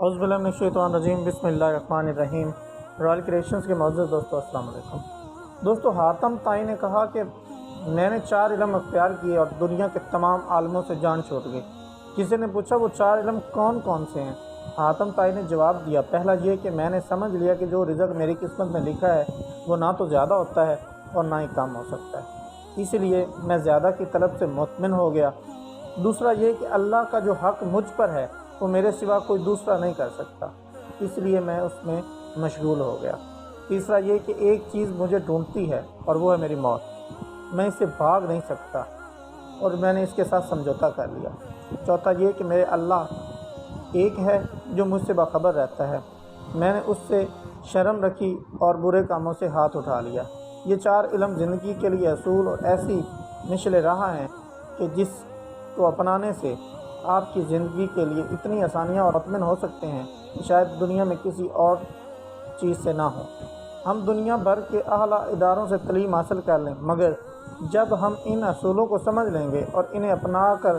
اعوذ باللہ من الشیطان الرجیم، بسم اللہ الرحمن الرحیم۔ رائل کریشنز کے معزز دوستو، السلام علیکم۔ دوستو، حاتم طائی نے کہا کہ میں نے 4 علم اختیار کیے اور دنیا کے تمام عالموں سے جان چھوٹ گئی۔ کسی نے پوچھا وہ 4 علم کون کون سے ہیں؟ حاتم طائی نے جواب دیا، پہلا یہ کہ میں نے سمجھ لیا کہ جو رزق میری قسمت میں لکھا ہے وہ نہ تو زیادہ ہوتا ہے اور نہ ہی کم ہو سکتا ہے، اس لیے میں زیادہ کی طلب سے مطمئن ہو گیا۔ دوسرا یہ کہ اللہ کا جو حق مجھ پر ہے وہ میرے سوا کوئی دوسرا نہیں کر سکتا، اس لیے میں اس میں مشغول ہو گیا۔ تیسرا یہ کہ ایک چیز مجھے ڈھونڈتی ہے اور وہ ہے میری موت، میں اس سے بھاگ نہیں سکتا اور میں نے اس کے ساتھ سمجھوتا کر لیا۔ چوتھا یہ کہ میرے اللہ ایک ہے جو مجھ سے باخبر رہتا ہے، میں نے اس سے شرم رکھی اور برے کاموں سے ہاتھ اٹھا لیا۔ یہ 4 علم زندگی کے لیے اصول اور ایسی مشل راہ ہیں کہ جس کو اپنانے سے آپ کی زندگی کے لیے اتنی آسانیاں اور مطمئن ہو سکتے ہیں کہ شاید دنیا میں کسی اور چیز سے نہ ہو۔ ہم دنیا بھر کے اعلیٰ اداروں سے تعلیم حاصل کر لیں، مگر جب ہم ان اصولوں کو سمجھ لیں گے اور انہیں اپنا کر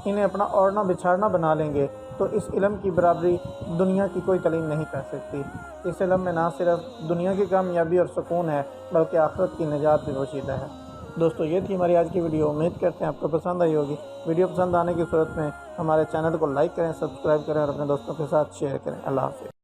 انہیں اپنا اوڑھنا بچھاڑنا بنا لیں گے تو اس علم کی برابری دنیا کی کوئی تعلیم نہیں کر سکتی۔ اس علم میں نہ صرف دنیا کی کامیابی اور سکون ہے بلکہ آخرت کی نجات بھی پوشیدہ ہے۔ دوستو، یہ تھی ہماری آج کی ویڈیو۔ امید کرتے ہیں آپ کو پسند آئی ہوگی۔ ویڈیو پسند آنے کی صورت میں ہمارے چینل کو لائک کریں، سبسکرائب کریں اور اپنے دوستوں کے ساتھ شیئر کریں۔ اللہ حافظ۔